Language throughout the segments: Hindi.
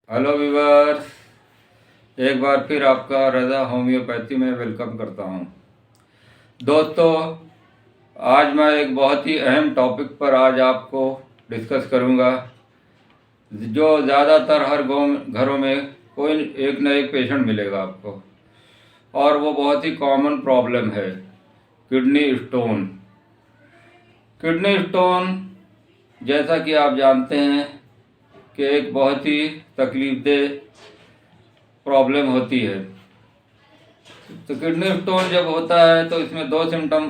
हेलो व्यूअर्स, एक बार फिर आपका रज़ा होम्योपैथी में वेलकम करता हूं। दोस्तों, आज मैं एक बहुत ही अहम टॉपिक पर आज आपको डिस्कस करूंगा, जो ज़्यादातर हर घरों में कोई एक न एक पेशेंट मिलेगा आपको, और वो बहुत ही कॉमन प्रॉब्लम है, किडनी स्टोन। किडनी स्टोन, जैसा कि आप जानते हैं कि एक बहुत ही तकलीफदेह प्रॉब्लम होती है। तो किडनी स्टोन जब होता है तो इसमें दो सिम्टम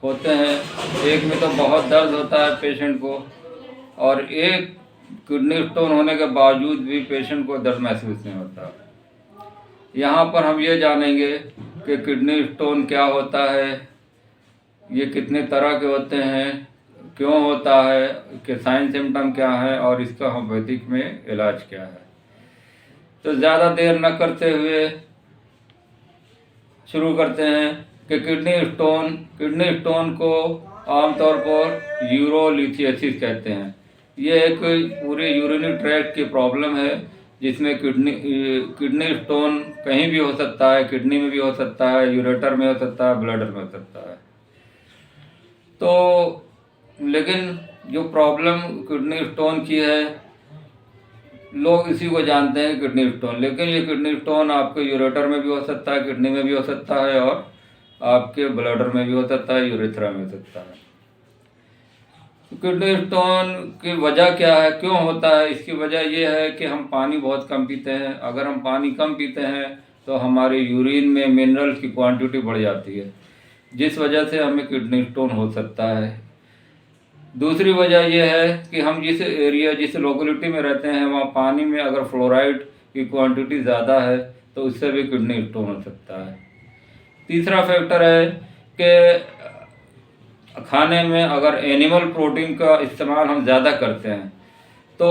होते हैं। एक में तो बहुत दर्द होता है पेशेंट को, और एक किडनी स्टोन होने के बावजूद भी पेशेंट को दर्द महसूस नहीं होता। यहाँ पर हम ये जानेंगे कि किडनी स्टोन क्या होता है, ये कितने तरह के होते हैं, क्यों होता है, कि साइन सिम्टम क्या है और इसका होम्योपैथिक में इलाज क्या है। तो ज़्यादा देर न करते हुए शुरू करते हैं कि किडनी स्टोन को आमतौर पर यूरोलिथियासिस कहते हैं। ये एक पूरे यूरिनरी ट्रैक्ट की प्रॉब्लम है, जिसमें किडनी स्टोन कहीं भी हो सकता है, किडनी में भी हो सकता है, यूरेटर में हो सकता है, ब्लडर में हो सकता है। तो लेकिन जो प्रॉब्लम किडनी स्टोन की है, लोग इसी को जानते हैं किडनी स्टोन, लेकिन ये किडनी स्टोन आपके यूरेटर में भी हो सकता है, किडनी में भी हो सकता है, और आपके ब्लडर में भी हो सकता है, यूरेथ्रा में हो सकता है। किडनी स्टोन की वजह क्या है, क्यों होता है? इसकी वजह यह है कि हम पानी बहुत कम पीते हैं। अगर हम पानी कम पीते हैं तो हमारे यूरिन में मिनरल्स की क्वांटिटी बढ़ जाती है, जिस वजह से हमें किडनी स्टोन हो सकता है। दूसरी वजह यह है कि हम जिस लोकेलिटी में रहते हैं, वहाँ पानी में अगर फ्लोराइड की क्वांटिटी ज़्यादा है तो उससे भी किडनी स्टोन हो सकता है। तीसरा फैक्टर है कि खाने में अगर एनिमल प्रोटीन का इस्तेमाल हम ज़्यादा करते हैं तो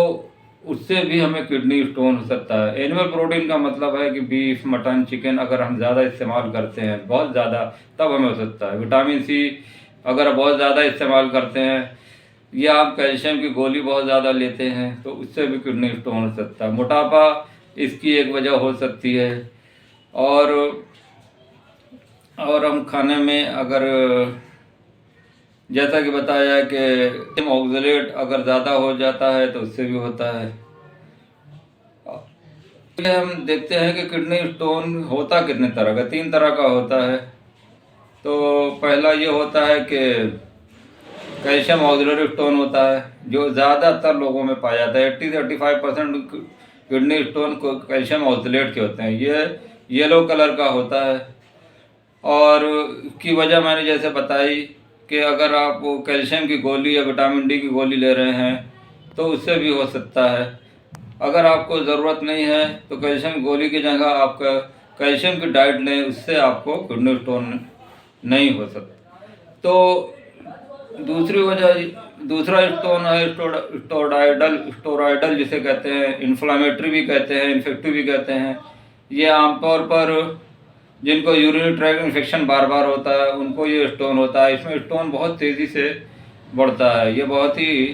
उससे भी हमें किडनी स्टोन हो सकता है। एनिमल प्रोटीन का मतलब है कि बीफ, मटन, चिकन अगर हम ज़्यादा इस्तेमाल करते हैं, बहुत ज़्यादा, तब हमें हो सकता है। विटामिन सी अगर बहुत ज़्यादा इस्तेमाल करते हैं, या आप कैल्शियम की गोली बहुत ज़्यादा लेते हैं तो उससे भी किडनी स्टोन हो सकता है। मोटापा इसकी एक वजह हो सकती है। और हम खाने में अगर, जैसा कि बताया कि ऑक्सलेट अगर ज़्यादा हो जाता है तो उससे भी होता है। हम देखते हैं कि किडनी स्टोन होता कितने तरह का, 3 तरह का होता है। तो पहला ये होता है कि कैल्शियम ऑक्सलेट स्टोन होता है, जो ज़्यादातर लोगों में पाया जाता है। 80 से 85% किडनी स्टोन को कैल्शियम ऑक्सलेट के होते हैं। ये येलो कलर का होता है, और की वजह मैंने जैसे बताई कि अगर आप कैल्शियम की गोली या विटामिन डी की गोली ले रहे हैं तो उससे भी हो सकता है। अगर आपको ज़रूरत नहीं है तो कैल्शियम गोली की जगह आप कैल्शियम की डाइट लें, उससे आपको किडनी स्टोन नहीं हो सकता। तो दूसरा स्टोन है स्टोराइडल जिसे कहते हैं, इन्फ्लामेटरी भी कहते हैं, इन्फेक्टिव भी कहते हैं। ये आमतौर पर जिनको यूरिनरी ट्रैक्ट इन्फेक्शन बार बार होता है उनको ये स्टोन होता है। इसमें स्टोन बहुत तेज़ी से बढ़ता है, ये बहुत ही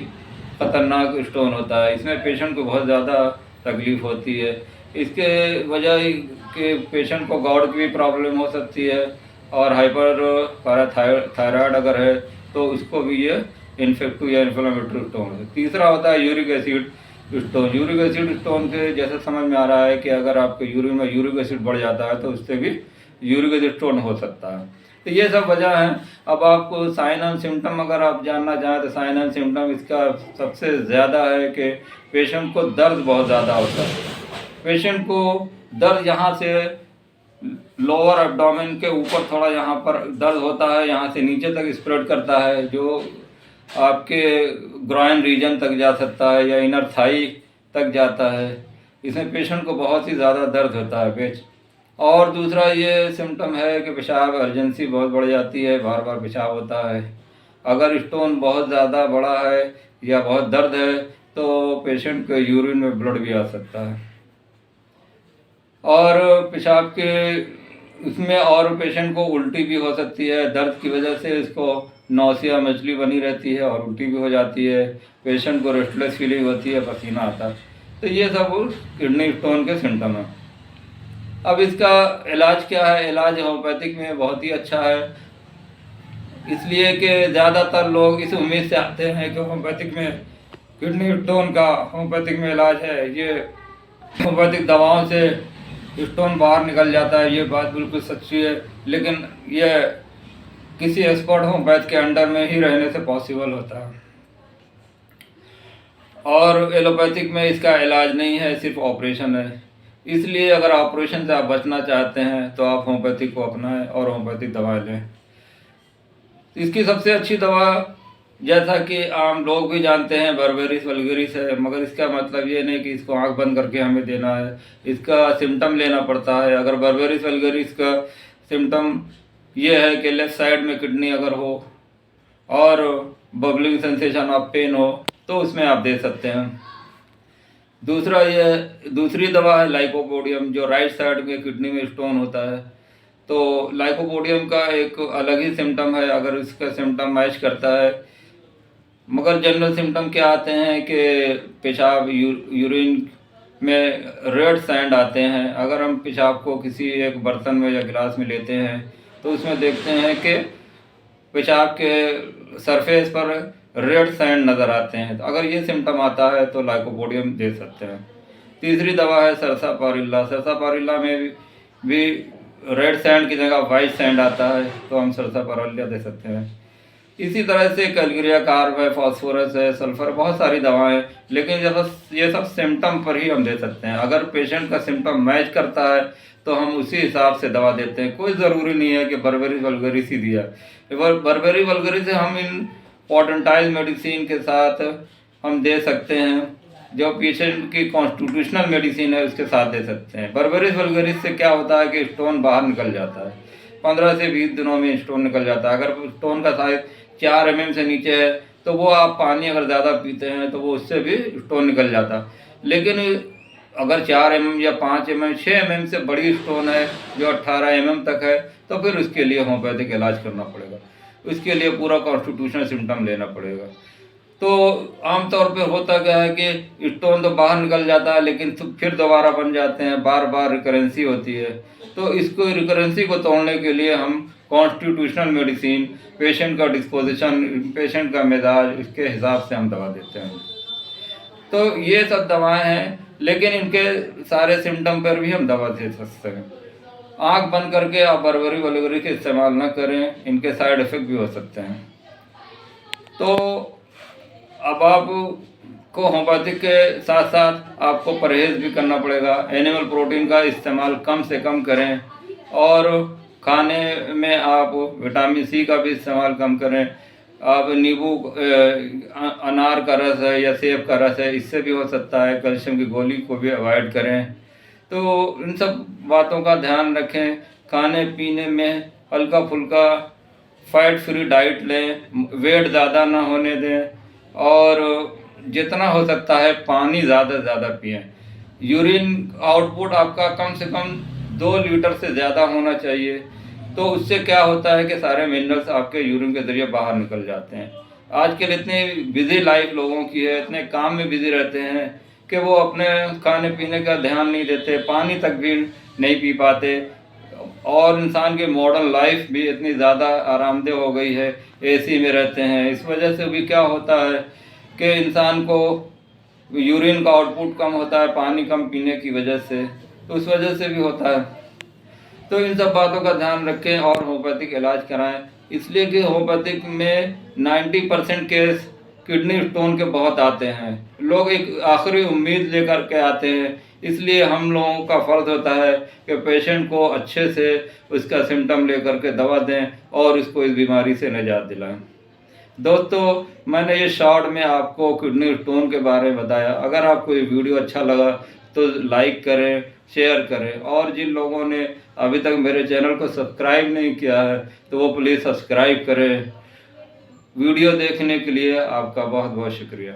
ख़तरनाक स्टोन होता है। इसमें पेशेंट को बहुत ज़्यादा तकलीफ़ होती है। इसके वजह के पेशेंट को गॉड की भी प्रॉब्लम हो सकती है, और हाइपर पैराथायराइड अगर है तो उसको भी ये इन्फेक्टिव या इन्फ्लेमेटरी स्टोन है। तीसरा होता है uric acid stone. Uric acid stone के जैसे समझ में आ रहा है कि अगर आपके यूरिन में यूरिक एसिड बढ़ जाता है तो उससे भी यूरिक एसिड स्टोन हो सकता है। तो ये सब वजह हैं। अब आपको साइन एंड सिम्टम अगर आप जानना चाहें तो साइन एंड सिम्टम इसका सबसे ज़्यादा है कि पेशेंट को दर्द बहुत ज़्यादा होता है। पेशेंट को दर्द यहाँ से लोअर एब्डोमेन के ऊपर थोड़ा यहाँ पर दर्द होता है, यहाँ से नीचे तक स्प्रेड करता है, जो आपके ग्रॉइन रीजन तक जा सकता है या इनर थाई तक जाता है। इसमें पेशेंट को बहुत ही ज़्यादा दर्द होता है और दूसरा ये सिम्टम है कि पेशाब अर्जेंसी बहुत बढ़ जाती है, बार बार पेशाब होता है। अगर स्टोन बहुत ज़्यादा बड़ा है या बहुत दर्द है तो पेशेंट के यूरिन में ब्लड भी आ सकता है, और पेशाब के उसमें, और पेशेंट को उल्टी भी हो सकती है। दर्द की वजह से इसको नौसिया मछली बनी रहती है और उल्टी भी हो जाती है। पेशेंट को रेस्टलेस फीलिंग होती है, पसीना आता है। तो ये सब किडनी स्टोन के सिम्टम हैं। अब इसका इलाज क्या है? इलाज होम्योपैथिक में बहुत ही अच्छा है, इसलिए कि ज़्यादातर लोग इस उम्मीद से आते हैं कि होम्योपैथिक में किडनी स्टोन का होम्योपैथिक में इलाज है, ये होम्योपैथिक दवाओं से स्टोन बाहर निकल जाता है। ये बात बिल्कुल सच्ची है, लेकिन यह किसी एक्सपर्ट होम्योपैथ के अंडर में ही रहने से पॉसिबल होता है। और एलोपैथिक में इसका इलाज नहीं है, सिर्फ ऑपरेशन है। इसलिए अगर ऑपरेशन से आप बचना चाहते हैं तो आप होम्योपैथिक को अपनाएं और होम्योपैथिक दवा लें। इसकी सबसे अच्छी दवा, जैसा कि आम लोग भी जानते हैं, बर्बेरिस वल्गेरिस है, मगर इसका मतलब ये नहीं कि इसको आंख बंद करके हमें देना है। इसका सिम्टम लेना पड़ता है। अगर बर्बेरिस वल्गेरिस का सिम्टम ये है कि लेफ़्ट साइड में किडनी अगर हो और बबलिंग सेंसेशन ऑफ पेन हो तो उसमें आप दे सकते हैं। दूसरी दवा है लाइकोपोडियम, जो राइट साइड में किडनी में स्टोन होता है। तो लाइकोपोडियम का एक अलग ही सिम्टम है, अगर इसका सिम्टम मैच करता है। मगर जनरल सिम्टम क्या आते हैं कि पेशाब यूरिन में रेड सैंड आते हैं। अगर हम पेशाब को किसी एक बर्तन में या गिलास में लेते हैं तो उसमें देखते हैं कि पेशाब के सरफेस पर रेड सैंड नज़र आते हैं। तो अगर ये सिम्टम आता है तो लाइकोपोडियम दे सकते हैं। तीसरी दवा है सरसापारिल्ला। सरसापारिल्ला में भी रेड सैंड की जगह वाइट सैंड आता है, तो हम सरसापारिल्ला दे सकते हैं। इसी तरह से कैलग्रिया कार्ब है, फास्फोरस है, सल्फर, बहुत सारी दवाएं हैं, लेकिन ये सब सिम्टम पर ही हम दे सकते हैं। अगर पेशेंट का सिम्टम मैच करता है तो हम उसी हिसाब से दवा देते हैं। कोई ज़रूरी नहीं है कि बर्बेरिस वल्गेरिस ही दिया। बर्बेरिस वल्गेरिस हम इन पोटेंटाइल मेडिसिन के साथ हम दे सकते हैं, जो पेशेंट की कॉन्स्टिट्यूशनल मेडिसिन है उसके साथ दे सकते हैं। बर्बेरिस वल्गेरिस से क्या होता है कि स्टोन बाहर निकल जाता है, 15 से 20 दिनों में स्टोन निकल जाता है। अगर स्टोन का साइज 4 mm से नीचे है तो वो आप पानी अगर ज़्यादा पीते हैं तो वो उससे भी स्टोन निकल जाता है। लेकिन अगर 4 mm या 5 mm 6 mm से बड़ी स्टोन है जो 18 mm तक है, तो फिर उसके लिए होम्योपैथिक इलाज करना पड़ेगा। उसके लिए पूरा कॉन्स्टिट्यूशनल सिम्टम लेना पड़ेगा। तो आमतौर पे होता क्या है कि स्टोन तो बाहर निकल जाता है, लेकिन फिर दोबारा बन जाते हैं, बार बार रिकरेंसी होती है। तो इसको रिकरेंसी को तोड़ने के लिए हम कॉन्स्टिट्यूशनल मेडिसिन, पेशेंट का डिस्पोजिशन, पेशेंट का मिजाज, इसके हिसाब से हम दवा देते हैं। तो ये सब दवाएं हैं, लेकिन इनके सारे सिम्टम पर भी हम दवा दे सकते हैं। आँख बंद करके आप बर्बेरिस वल्गेरिस इस्तेमाल न करें, इनके साइड इफ़ेक्ट भी हो सकते हैं। तो अब आपको होम्योपैथिक के साथ साथ आपको परहेज़ भी करना पड़ेगा। एनिमल प्रोटीन का इस्तेमाल कम से कम करें, और खाने में आप विटामिन सी का भी इस्तेमाल कम करें। आप नींबू, अनार का रस है या सेब का रस है, इससे भी हो सकता है। कैल्शियम की गोली को भी अवॉइड करें। तो इन सब बातों का ध्यान रखें। खाने पीने में हल्का फुल्का फैट फ्री डाइट लें, वेट ज़्यादा ना होने दें, और जितना हो सकता है पानी ज़्यादा से ज़्यादा पिएं। यूरिन आउटपुट आपका कम से कम 2 लीटर से ज़्यादा होना चाहिए। तो उससे क्या होता है कि सारे मिनरल्स आपके यूरिन के ज़रिए बाहर निकल जाते हैं। आजकल इतनी बिज़ी लाइफ लोगों की है, इतने काम में बिज़ी रहते हैं कि वो अपने खाने पीने का ध्यान नहीं देते, पानी तक भी नहीं पी पाते। और इंसान की मॉडर्न लाइफ भी इतनी ज़्यादा आरामदेह हो गई है, एसी में रहते हैं। इस वजह से भी क्या होता है कि इंसान को यूरिन का आउटपुट कम होता है, पानी कम पीने की वजह से, तो उस वजह से भी होता है। तो इन सब बातों का ध्यान रखें और होम्योपैथिक इलाज कराएं। इसलिए कि होम्योपैथिक में 90% केस किडनी स्टोन के बहुत आते हैं। लोग एक आखिरी उम्मीद लेकर के आते हैं, इसलिए हम लोगों का फ़र्ज़ होता है कि पेशेंट को अच्छे से उसका सिम्टम लेकर के दवा दें और उसको इस बीमारी से निजात दिलाएं। दोस्तों, मैंने ये शॉर्ट में आपको किडनी स्टोन के बारे में बताया। अगर आपको ये वीडियो अच्छा लगा तो लाइक करें, शेयर करें, और जिन लोगों ने अभी तक मेरे चैनल को सब्सक्राइब नहीं किया है तो वो प्लीज़ सब्सक्राइब करें। वीडियो देखने के लिए आपका बहुत बहुत शुक्रिया।